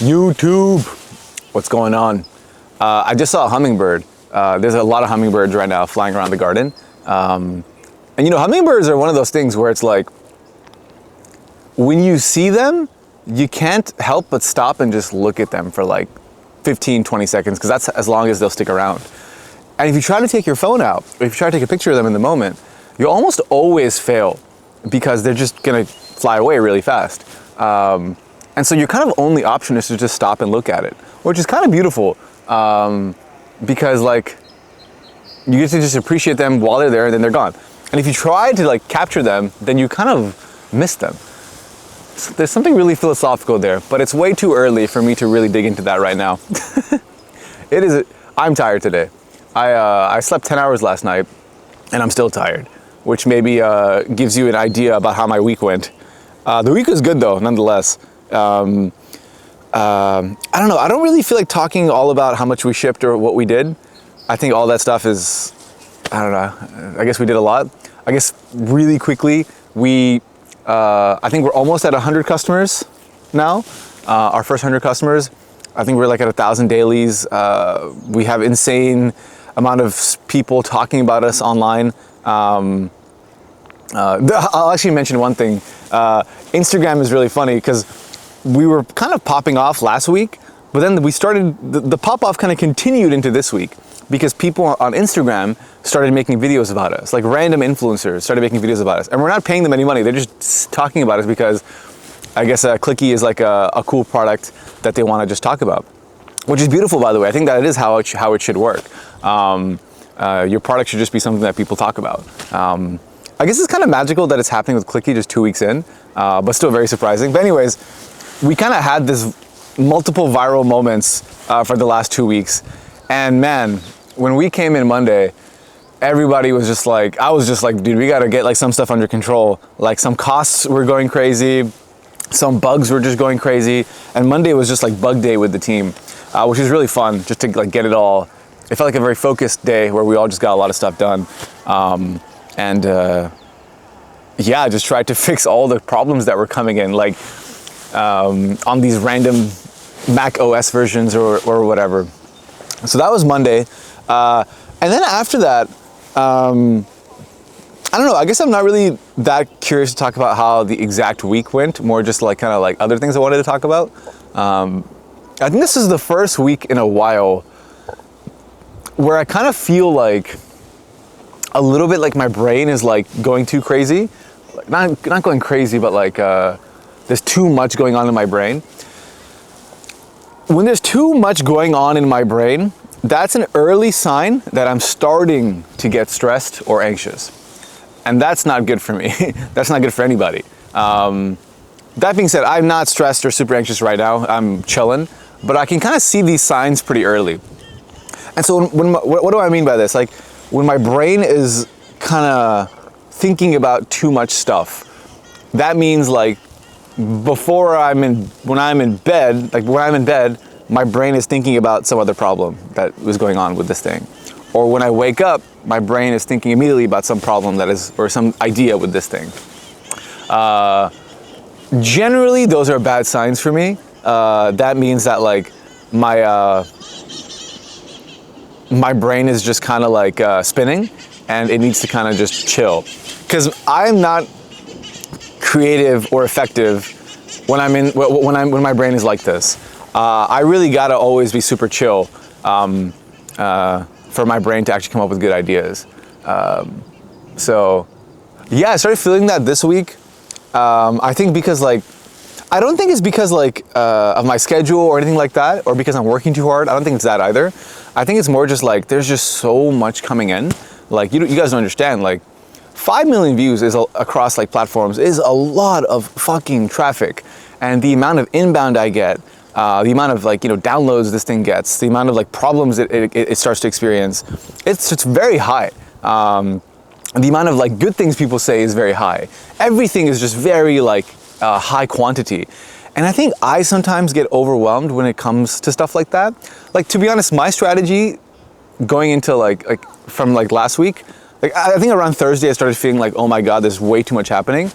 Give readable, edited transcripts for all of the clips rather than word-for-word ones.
YouTube, what's going on? I just saw a hummingbird. There's a lot of hummingbirds right now flying around the garden. And you know, hummingbirds are one of those things where it's like, when you see them, you can't help but stop and just look at them for like 15, 20 seconds, because that's as long as they'll stick around. And if you try to take your phone out, or if you try to take a picture of them in the moment, you'll almost always fail because they're just gonna fly away really fast. And so your kind of only option is to just stop and look at it, which is kind of beautiful, because like you get to just appreciate them while they're there and then they're gone. And if you try to like capture them, then you kind of miss them. So there's something really philosophical there, but it's way too early for me to really dig into that right now. I'm tired today. I slept 10 hours last night and I'm still tired, which maybe gives you an idea about how my week went. The week was good though, nonetheless. I don't know, I don't really feel like talking all about how much we shipped or what we did. I think all that stuff is, I don't know, I guess we did a lot. I guess really quickly, I think we're almost at 100 customers now, our first 100 customers. I think we're like at 1,000 dailies. We have insane amount of people talking about us online. I'll actually mention one thing. Instagram is really funny because we were kind of popping off last week, but then we started, the pop-off kind of continued into this week because people on Instagram started making videos about us, like random influencers started making videos about us. And we're not paying them any money, they're just talking about us because I guess Clicky is like a cool product that they want to just talk about, which is beautiful, by the way. I think that it is how it should work. Your product should just be something that people talk about. I guess it's kind of magical that it's happening with Clicky just 2 weeks in, but still very surprising. But anyways, we kind of had this multiple viral moments for the last 2 weeks. And man, when we came in Monday, everybody was just like, I was just like, dude, we got to get like some stuff under control. Like some costs were going crazy. Some bugs were just going crazy. And Monday was just like bug day with the team, which was really fun just to like get it all. It felt like a very focused day where we all just got a lot of stuff done. Yeah, I just tried to fix all the problems that were coming in, like on these random Mac OS versions or whatever. So that was Monday. And then after that, I don't know, I guess I'm not really that curious to talk about how the exact week went, more just like kind of like other things I wanted to talk about. I think this is the first week in a while where I kind of feel like a little bit like my brain is like going too crazy. Like not going crazy, but like there's too much going on in my brain. When there's too much going on in my brain, that's an early sign that I'm starting to get stressed or anxious. And that's not good for me. That's not good for anybody. That being said, I'm not stressed or super anxious right now. I'm chilling, but I can kind of see these signs pretty early. And so what do I mean by this? Like when my brain is kind of thinking about too much stuff, that means like when I'm in bed, my brain is thinking about some other problem that was going on with this thing. Or when I wake up, my brain is thinking immediately about some problem or some idea with this thing. Generally, those are bad signs for me. That means that like my brain is just kind of like spinning and it needs to kind of just chill. Because I'm not creative or effective when my brain is like this. I really gotta always be super chill for my brain to actually come up with good ideas. So yeah, I started feeling that this week. I think because like, I don't think it's because like of my schedule or anything like that, or because I'm working too hard. I don't think it's that either. I think it's more just like, there's just so much coming in. Like you guys don't understand, like 5 million views across like platforms is a lot of fucking traffic. And the amount of inbound I get, the amount of like, downloads this thing gets, the amount of like problems it starts to experience, it's very high. The amount of like good things people say is very high. Everything is just very like high quantity. And I think I sometimes get overwhelmed when it comes to stuff like that. Like, to be honest, my strategy going into like from like last week, like I think around Thursday I started feeling like, oh my God, there's way too much happening.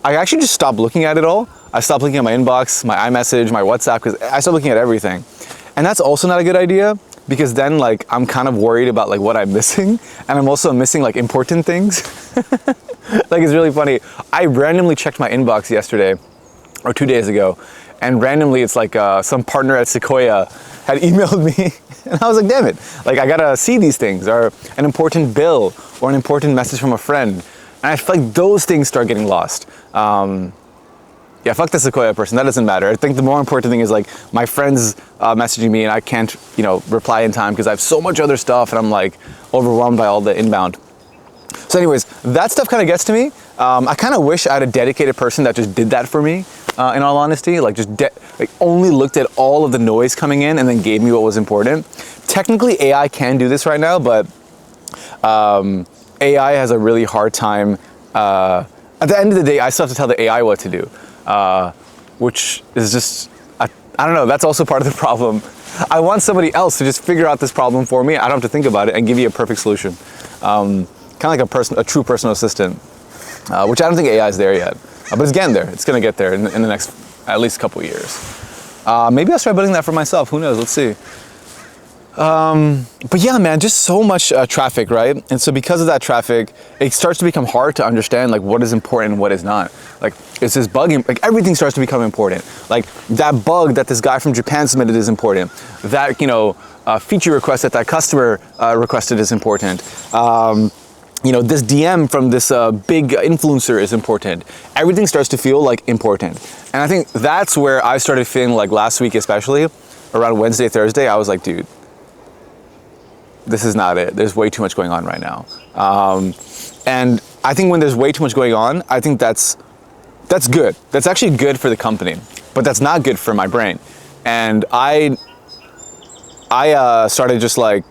I actually just stopped looking at it all. I stopped looking at my inbox, my iMessage, my WhatsApp, because I stopped looking at everything. And that's also not a good idea, because then like I'm kind of worried about like what I'm missing, and I'm also missing like important things. Like it's really funny. I randomly checked my inbox yesterday or 2 days ago, and randomly it's like some partner at Sequoia had emailed me, and I was like, damn it, like I gotta see these things, or an important bill, or an important message from a friend, and I feel like those things start getting lost. Yeah, fuck the Sequoia person, that doesn't matter. I think the more important thing is like my friends messaging me and I can't, reply in time because I have so much other stuff and I'm like overwhelmed by all the inbound. So anyways, that stuff kind of gets to me. I kind of wish I had a dedicated person that just did that for me, in all honesty, like just only looked at all of the noise coming in and then gave me what was important. Technically AI can do this right now, but AI has a really hard time. At the end of the day, I still have to tell the AI what to do. Which is just, I don't know, that's also part of the problem. I want somebody else to just figure out this problem for me. I don't have to think about it and give you a perfect solution. Kind of like a true personal assistant, which I don't think AI is there yet. But it's getting there. It's going to get there in the next at least couple of years. Maybe I'll start building that for myself. Who knows? Let's see. But yeah, man, just so much traffic, right? And so because of that traffic, it starts to become hard to understand like what is important and what is not. Like it's this bug, like everything starts to become important. Like that bug that this guy from Japan submitted is important. That, feature request that customer requested is important. This DM from this big influencer is important. Everything starts to feel like important. And I think that's where I started feeling like last week, especially around Wednesday, Thursday, I was like, dude, this is not it. There's way too much going on right now. And I think when there's way too much going on, I think that's good. That's actually good for the company, but that's not good for my brain. And I started just like,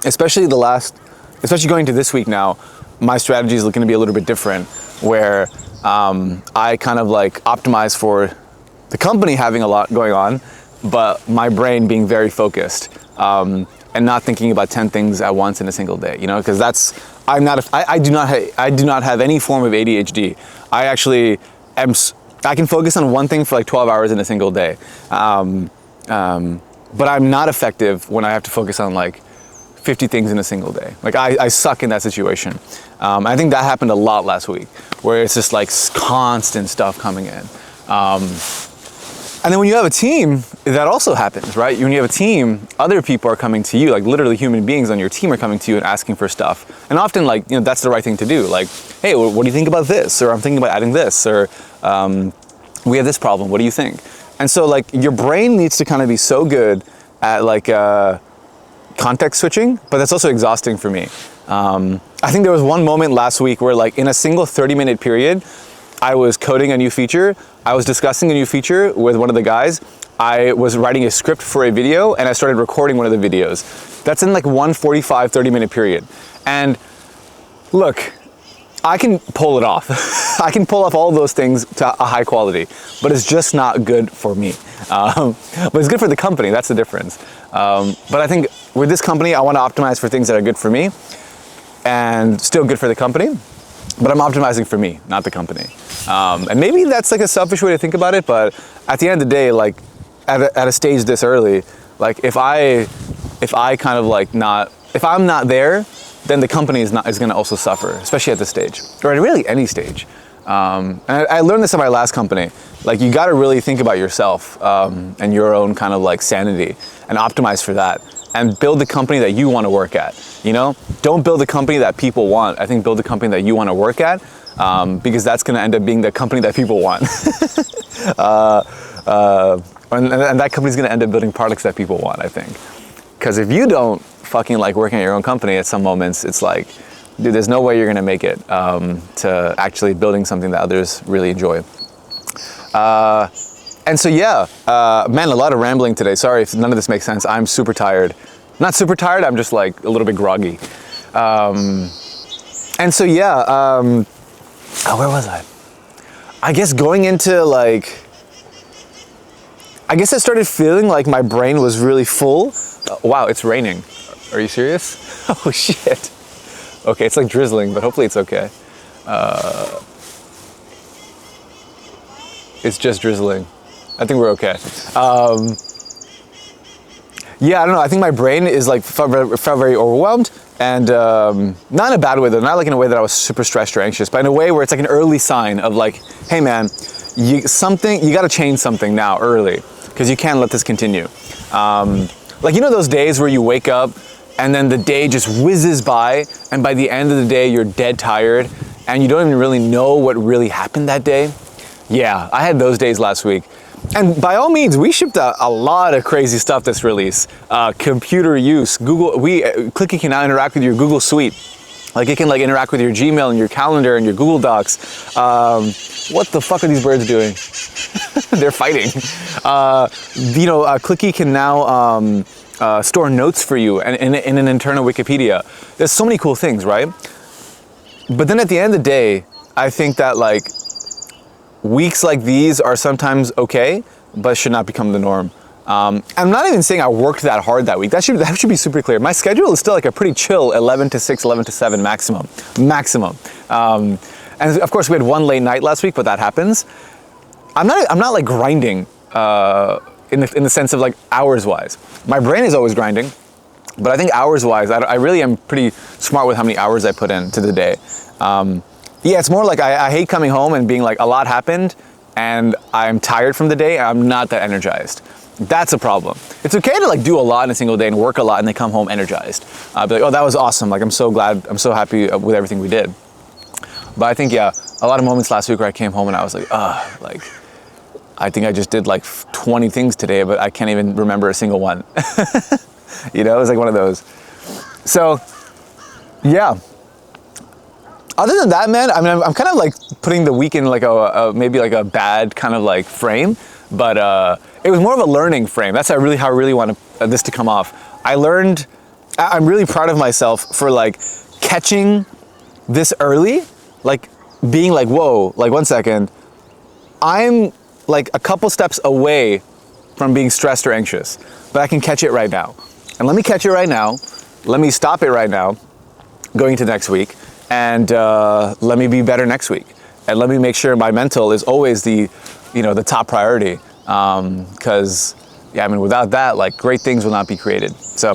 especially going to this week now, my strategy is going to be a little bit different, where I kind of like optimize for the company having a lot going on, but my brain being very focused. And not thinking about 10 things at once in a single day, because I do not have any form of ADHD. I can focus on one thing for like 12 hours in a single day. But I'm not effective when I have to focus on like 50 things in a single day. Like I suck in that situation. I think that happened a lot last week, where it's just like constant stuff coming in. And then when you have a team, that also happens, right? When you have a team, other people are coming to you, like literally human beings on your team are coming to you and asking for stuff. And often like, that's the right thing to do. Like, hey, what do you think about this? Or I'm thinking about adding this, or we have this problem, what do you think? And so like your brain needs to kind of be so good at like context switching, but that's also exhausting for me. I think there was one moment last week where like in a single 30-minute period, I was coding a new feature. I was discussing a new feature with one of the guys. I was writing a script for a video and I started recording one of the videos. That's in like one 45, 30-minute period. And look, I can pull it off. I can pull off all those things to a high quality, but it's just not good for me. But it's good for the company, that's the difference. But I think with this company, I want to optimize for things that are good for me and still good for the company. But I'm optimizing for me, not the company. And maybe that's like a selfish way to think about it, but at the end of the day, like at a stage this early, like if I'm not there, then the company is going to also suffer, especially at this stage, or at really any stage. And I learned this in my last company. Like you got to really think about yourself and your own kind of like sanity and optimize for that. And build the company that you want to work at, Don't build the company that people want. I think build the company that you want to work at, because that's going to end up being the company that people want. And that company's going to end up building products that people want, I think. Because if you don't fucking like working at your own company at some moments, it's like, dude, there's no way you're going to make it to actually building something that others really enjoy. And so, yeah, man, a lot of rambling today. Sorry if none of this makes sense. I'm super tired. Not super tired, I'm just like a little bit groggy. And so, yeah, where was I? I guess going into like, I guess I started feeling like my brain was really full. Wow, it's raining. Are you serious? Oh, shit. Okay, it's like drizzling, but hopefully it's okay. It's just drizzling. I think we're okay. Yeah, I don't know. I think my brain is like felt very overwhelmed, and not in a bad way though. Not like in a way that I was super stressed or anxious, but in a way where it's like an early sign of like, hey man, you got to change something now early, because you can't let this continue. Like, you know those days where you wake up and then the day just whizzes by, and by the end of the day you're dead tired and you don't even really know what really happened that day? Yeah, I had those days last week. And by all means, we shipped a lot of crazy stuff this release. Computer use, Clicky can now interact with your Google Suite. Like, it can like interact with your Gmail and your calendar and your Google Docs. What the fuck are these birds doing? They're fighting. Clicky can now store notes for you in an internal Wikipedia. There's so many cool things, right? But then at the end of the day, I think that like weeks like these are sometimes okay, but should not become the norm. I'm not even saying I worked that hard that week. That should be super clear. My schedule is still like a pretty chill 11 to 6, 11 to 7 maximum. And of course we had one late night last week, but that happens. I'm not like grinding in the sense of like hours wise. My brain is always grinding, but I think hours wise, I really am pretty smart with how many hours I put into the day. Yeah, it's more like I hate coming home and being like, a lot happened and I'm tired from the day and I'm not that energized. That's a problem. It's okay to like do a lot in a single day and work a lot and then come home energized. Be like, oh, that was awesome. Like, I'm so glad, I'm so happy with everything we did. But I think, yeah, a lot of moments last week where I came home and I was like, like, I think I just did like 20 things today, but I can't even remember a single one. You know, it was like one of those. So, yeah. Other than that, man, I mean, I'm kind of like putting the week in like maybe like a bad kind of like frame, but it was more of a learning frame. That's how I really want this to come off. I'm really proud of myself for like catching this early, like being like, whoa, like 1 second, I'm like a couple steps away from being stressed or anxious, but I can catch it right now. And let me catch it right now. Let me stop it right now, going into next week. And let me be better next week, and let me make sure my mental is always the top priority. Because yeah, I mean, without that, like, great things will not be created. So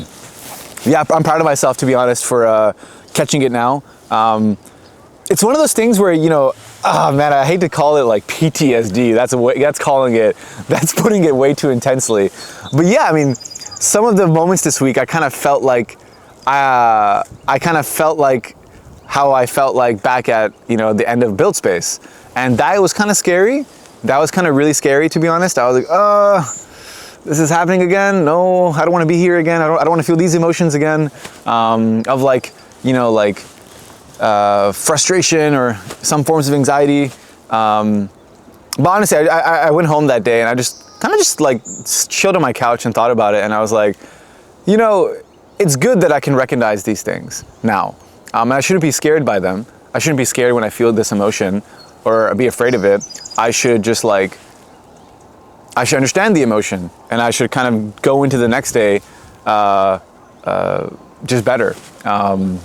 yeah, I'm proud of myself, to be honest, for catching it now. It's one of those things where, oh man, I hate to call it like PTSD. That's putting it way too intensely. But yeah, I mean, some of the moments this week, I kind of felt like how I felt like back at, the end of Build Space. And that was kind of scary. That was kind of really scary, to be honest. I was like, this is happening again. No, I don't want to be here again. I don't want to feel these emotions again, of like, frustration or some forms of anxiety. But honestly, I went home that day and I just like chilled on my couch and thought about it. And I was like, it's good that I can recognize these things now. And I shouldn't be scared by them. I shouldn't be scared when I feel this emotion or be afraid of it. I should just like, I should understand the emotion, and I should kind of go into the next day just better. And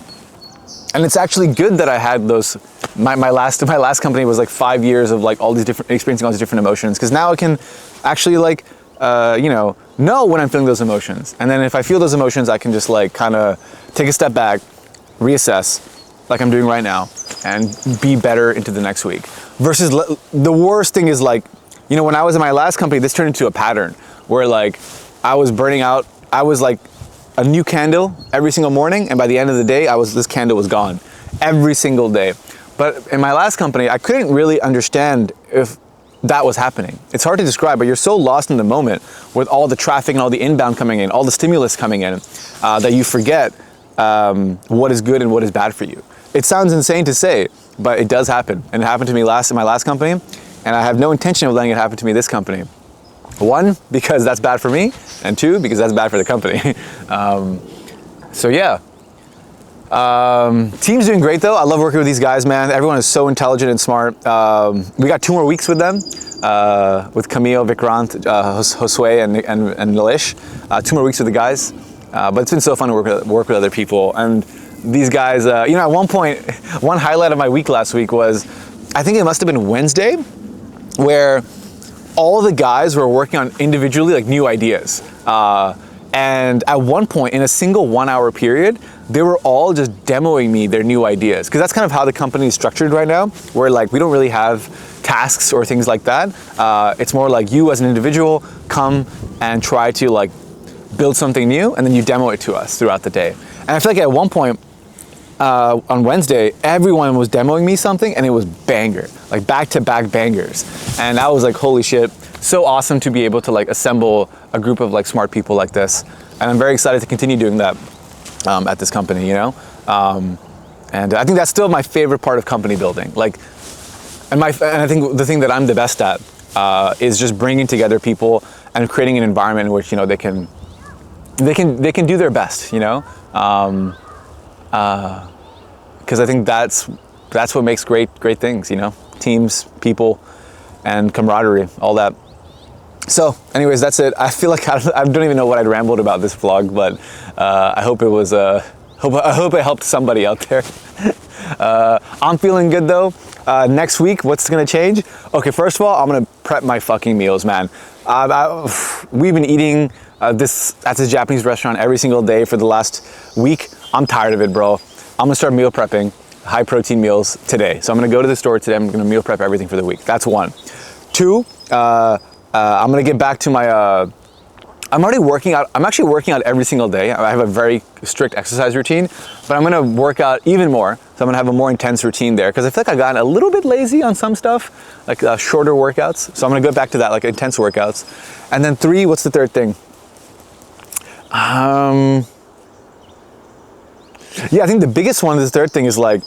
it's actually good that I had those, my last company was like 5 years of like experiencing all these different emotions, because now I can actually like, know when I'm feeling those emotions. And then if I feel those emotions, I can just like kind of take a step back, reassess, like I'm doing right now, and be better into the next week. Versus the worst thing is like, when I was in my last company, this turned into a pattern where like I was burning out. I was like a new candle every single morning, and by the end of the day, this candle was gone every single day. But in my last company, I couldn't really understand if that was happening. It's hard to describe, but you're so lost in the moment with all the traffic and all the inbound coming in, all the stimulus coming in, that you forget what is good and what is bad for you. It sounds insane to say, but it does happen. And it happened to me in my last company, and I have no intention of letting it happen to me this company. 1, because that's bad for me, and 2, because that's bad for the company. So yeah. Team's doing great though. I love working with these guys, man. Everyone is so intelligent and smart. We got 2 more weeks with them, with Camille, Vikrant, Josue, and Nilish. 2 more weeks with the guys. But it's been so fun to work with other people. And these guys, at one point, one highlight of my week last week was, I think it must have been Wednesday, where all the guys were working on individually like new ideas. And at one point in a single 1 hour period, they were all just demoing me their new ideas. Because that's kind of how the company is structured right now, where like we don't really have tasks or things like that. It's more like you as an individual come and try to like build something new, and then you demo it to us throughout the day. And I feel like at one point on Wednesday, everyone was demoing me something, and it was banger, like back-to-back bangers. And I was like, holy shit, so awesome to be able to like assemble a group of like smart people like this. And I'm very excited to continue doing that at this company, you know? And I think that's still my favorite part of company building. Like, and I think the thing that I'm the best at is just bringing together people and creating an environment in which, you know, they can do their best, you know? Because I think that's what makes great things, you know? Teams, people, and camaraderie, all that. So, anyways, that's it. I feel like I don't even know what I'd rambled about this vlog, but I hope it was. I hope it helped somebody out there. I'm feeling good though. Next week, what's gonna change? Okay, first of all, I'm gonna prep my fucking meals, man. We've been eating at this Japanese restaurant every single day for the last week. I'm tired of it, bro. I'm gonna start meal prepping high protein meals today. So I'm gonna go to the store today. I'm gonna meal prep everything for the week. That's one. Two, I'm gonna get back to my, I'm already working out. I'm actually working out every single day. I have a very strict exercise routine, but I'm gonna work out even more. So I'm gonna have a more intense routine there, because I feel like I've gotten a little bit lazy on some stuff, like shorter workouts. So I'm gonna go back to that, like intense workouts. And then three, what's the third thing? Yeah, I think the biggest one, the third thing is like,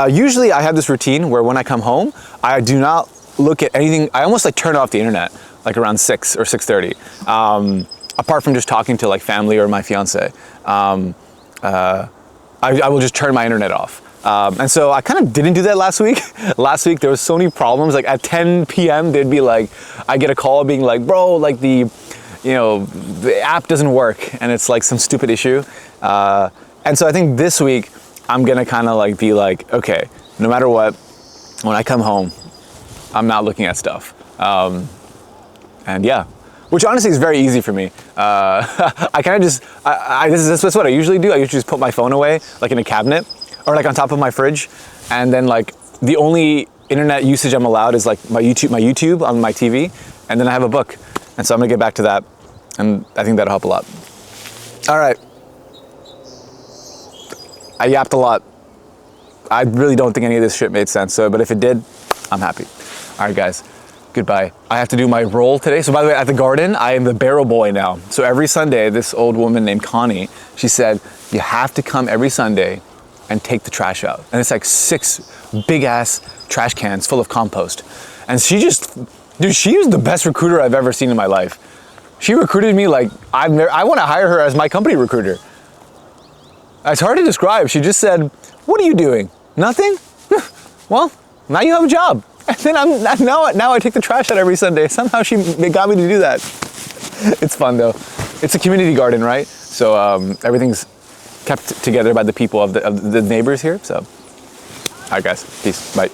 usually I have this routine where when I come home, I do not look at anything. I almost like turn off the internet like around 6 or 6:30. Apart from just talking to like family or my fiance, I will just turn my internet off. And so I kind of didn't do that last week. Last week there was so many problems. Like at 10 p.m. they'd be like, I get a call being like, bro, like the app doesn't work, and it's like some stupid issue. And so I think this week I'm gonna kind of like be like, okay, no matter what, when I come home, I'm not looking at stuff. And yeah, which honestly is very easy for me. I kind of just, that's what I usually do. I usually just put my phone away, like in a cabinet or like on top of my fridge. And then like the only internet usage I'm allowed is like my YouTube on my TV. And then I have a book. And so I'm gonna get back to that. And I think that'll help a lot. All right. I yapped a lot. I really don't think any of this shit made sense. But if it did, I'm happy. All right, guys. Goodbye. I have to do my role today. So by the way, at the garden, I am the barrel boy now. So every Sunday, this old woman named Connie, she said, you have to come every Sunday and take the trash out. And it's like 6 big ass trash cans full of compost. And she was the best recruiter I've ever seen in my life. She recruited me like, I want to hire her as my company recruiter. It's hard to describe. She just said, what are you doing? Nothing? Well, now you have a job. And then now I take the trash out every Sunday. Somehow she got me to do that. It's fun though. It's a community garden, right? So everything's kept together by the people of the neighbors here. So, all right guys, peace, bye.